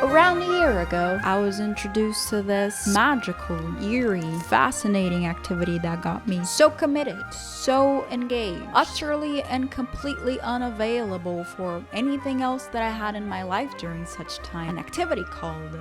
Around a year ago, I was introduced to this magical, eerie, fascinating activity that got me so committed, so engaged, utterly and completely unavailable for anything else that I had in my life during such time. An activity called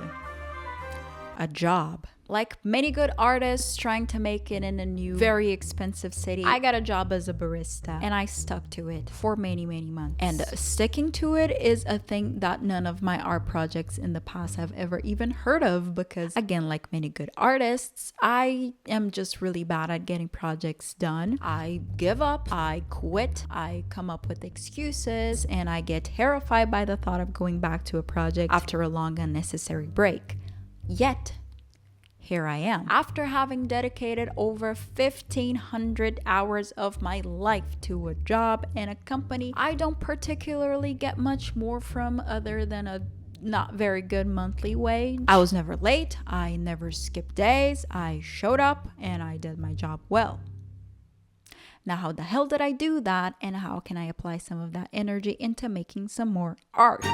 a job. Like many good artists trying to make it in a new, very expensive city, I got a job as a barista and I stuck to it for many, many months. And sticking to it is a thing that none of my art projects in the past have ever even heard of because, again, like many good artists, I am just really bad at getting projects done. I give up, I quit, I come up with excuses, and I get terrified by the thought of going back to a project after a long, unnecessary break. Yet, here I am. After having dedicated over 1,500 hours of my life to a job and a company I don't particularly get much more from other than a not very good monthly wage. I was never late, I never skipped days, I showed up and I did my job well. Now, how the hell did I do that, and how can I apply some of that energy into making some more art?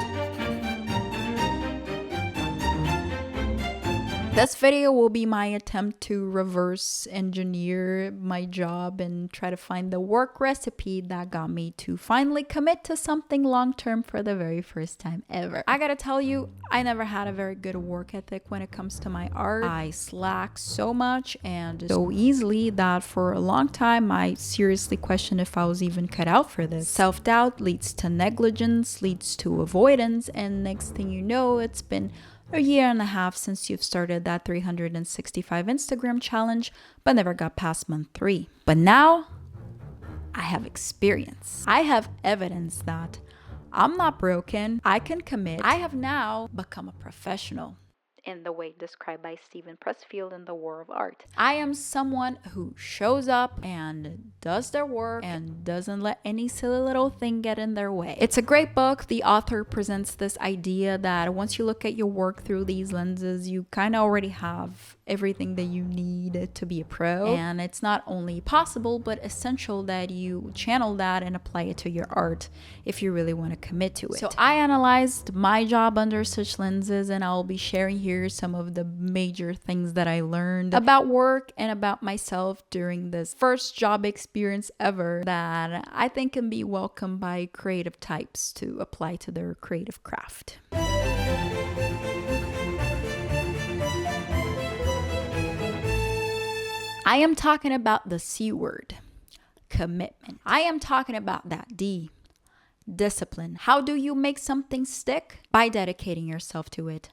This video will be my attempt to reverse engineer my job and try to find the work recipe that got me to finally commit to something long-term for the very first time ever. I gotta tell you, I never had a very good work ethic when it comes to my art. I slack so much and so easily that for a long time I seriously questioned if I was even cut out for this. Self-doubt leads to negligence, leads to avoidance, and next thing you know, it's been a year and a half since you've started that 365 Instagram challenge, but never got past month 3. But now, I have experience. I have evidence that I'm not broken, I can commit. I have now become a professional in the way described by Steven Pressfield in The War of Art. I am someone who shows up and does their work and doesn't let any silly little thing get in their way. It's a great book. The author presents this idea that once you look at your work through these lenses, you kind of already have everything that you need to be a pro. And it's not only possible, but essential that you channel that and apply it to your art if you really want to commit to it. So I analyzed my job under such lenses, and I'll be sharing here some of the major things that I learned about work and about myself during this first job experience ever that I think can be welcomed by creative types to apply to their creative craft. I am talking about the C word, commitment. I am talking about that D, discipline. How do you make something stick? By dedicating yourself to it.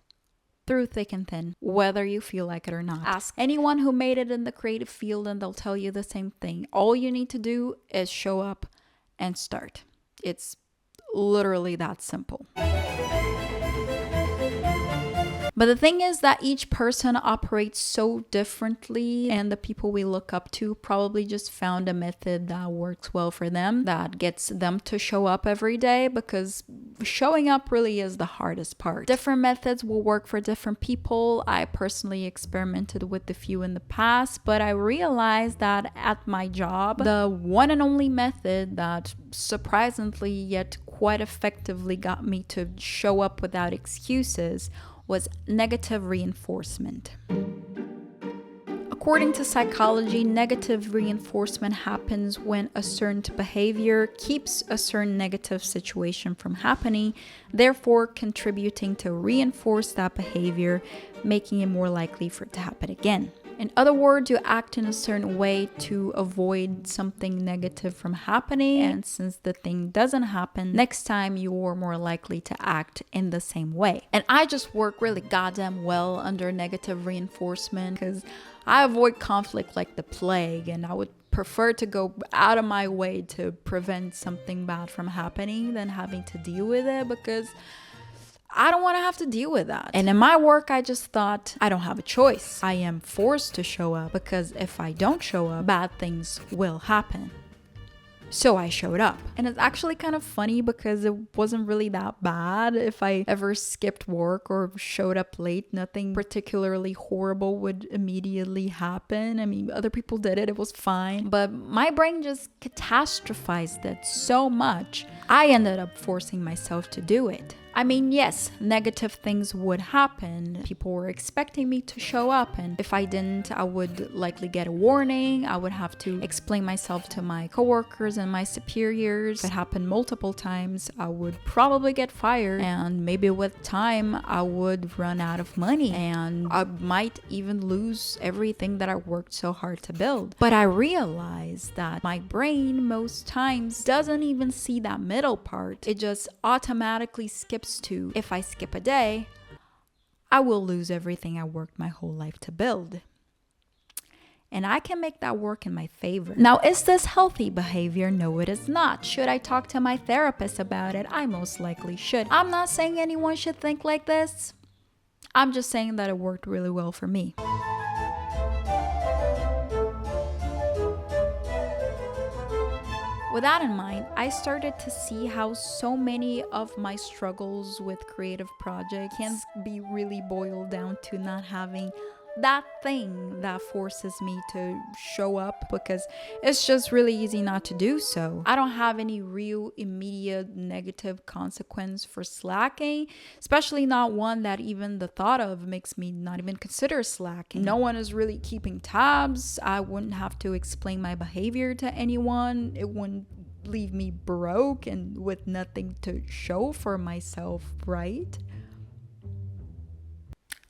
Through thick and thin, whether you feel like it or not. Ask anyone who made it in the creative field and they'll tell you the same thing. All you need to do is show up and start. It's literally that simple. But the thing is that each person operates so differently, and the people we look up to probably just found a method that works well for them, that gets them to show up every day, because showing up really is the hardest part. Different methods will work for different people. I personally experimented with a few in the past, but I realized that at my job, the one and only method that surprisingly yet quite effectively got me to show up without excuses was negative reinforcement. According to psychology, negative reinforcement happens when a certain behavior keeps a certain negative situation from happening, therefore contributing to reinforce that behavior, making it more likely for it to happen again. In other words, you act in a certain way to avoid something negative from happening, and since the thing doesn't happen, next time you're more likely to act in the same way. And I just work really goddamn well under negative reinforcement because I avoid conflict like the plague, and I would prefer to go out of my way to prevent something bad from happening than having to deal with it, because I don't want to have to deal with that. And in my work, I just thought, I don't have a choice. I am forced to show up, because if I don't show up, bad things will happen. So I showed up. And it's actually kind of funny because it wasn't really that bad. If I ever skipped work or showed up late, nothing particularly horrible would immediately happen. I mean, other people did it, it was fine. But my brain just catastrophized it so much, I ended up forcing myself to do it. I mean, yes, negative things would happen. People were expecting me to show up, and if I didn't, I would likely get a warning. I would have to explain myself to my coworkers and my superiors. If it happened multiple times, I would probably get fired, and maybe with time, I would run out of money, and I might even lose everything that I worked so hard to build. But I realized that my brain most times doesn't even see that middle part. It just automatically skips to, if I skip a day, I will lose everything I worked my whole life to build. And I can make that work in my favor. Now, is this healthy behavior? No, it is not. Should I talk to my therapist about it? I most likely should. I'm not saying anyone should think like this. I'm just saying that it worked really well for me. With that in mind, I started to see how so many of my struggles with creative projects can be really boiled down to not having that thing that forces me to show up, because it's just really easy not to do so. I don't have any real immediate negative consequence for slacking, especially not one that even the thought of makes me not even consider slacking. No one is really keeping tabs. I wouldn't have to explain my behavior to anyone. It wouldn't leave me broke and with nothing to show for myself, right?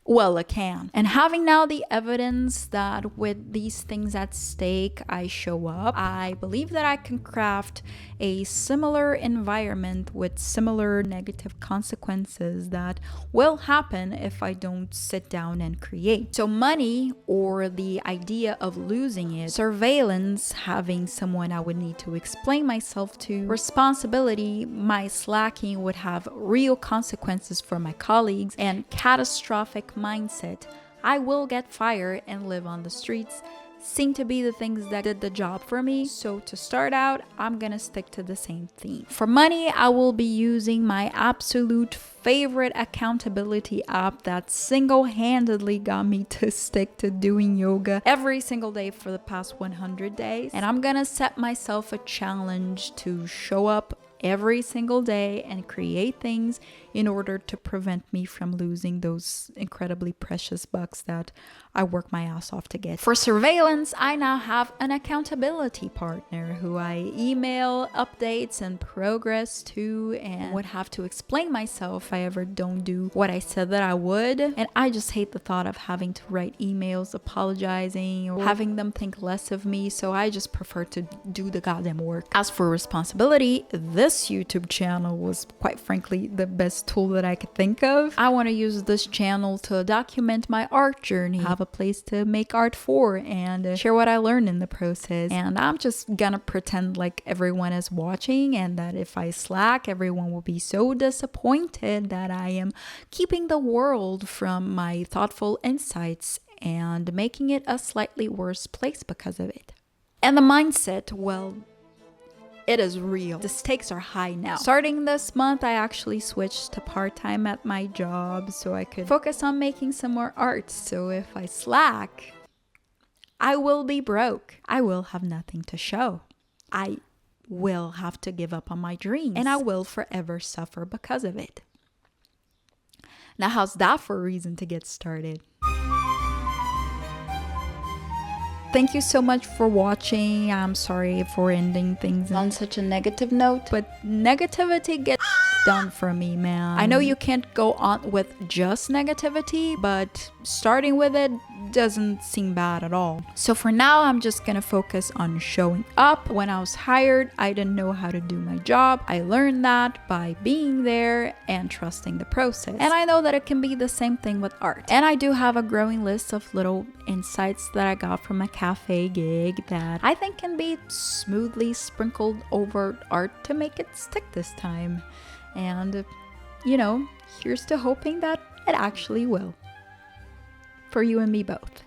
Well, it can. And having now the evidence that with these things at stake, I show up, I believe that I can craft a similar environment with similar negative consequences that will happen if I don't sit down and create. So money, or the idea of losing it, surveillance, having someone I would need to explain myself to, responsibility, my slacking would have real consequences for my colleagues, and catastrophic mindset, I will get fired and live on the streets, seem to be the things that did the job for me. So to start out, I'm gonna stick to the same theme. For money, I will be using my absolute favorite accountability app that single-handedly got me to stick to doing yoga every single day for the past 100 days. And I'm gonna set myself a challenge to show up every single day and create things in order to prevent me from losing those incredibly precious bucks that I work my ass off to get. For surveillance, I now have an accountability partner who I email updates and progress to, and would have to explain myself if I ever don't do what I said that I would. And I just hate the thought of having to write emails apologizing or having them think less of me, so I just prefer to do the goddamn work. As for responsibility, this YouTube channel was quite frankly the best tool that I could think of. I want to use this channel to document my art journey, have a place to make art for, and share what I learned in the process. And I'm just gonna pretend like everyone is watching, and that if I slack, everyone will be so disappointed that I am keeping the world from my thoughtful insights and making it a slightly worse place because of it. And the mindset, well, it is real. The stakes are high now. Starting this month, I actually switched to part-time at my job so I could focus on making some more art. So if I slack, I will be broke. I will have nothing to show. I will have to give up on my dreams, and I will forever suffer because of it. Now, how's that for a reason to get started? Thank you so much for watching. I'm sorry for ending things on such a negative note, but negativity gets done for me, man. I know you can't go on with just negativity, but starting with it doesn't seem bad at all. So for now, I'm just gonna focus on showing up. When I was hired, I didn't know how to do my job. I learned that by being there and trusting the process. And I know that it can be the same thing with art. And I do have a growing list of little insights that I got from a cafe gig that I think can be smoothly sprinkled over art to make it stick this time. And, you know, here's to hoping that it actually will. For you and me both.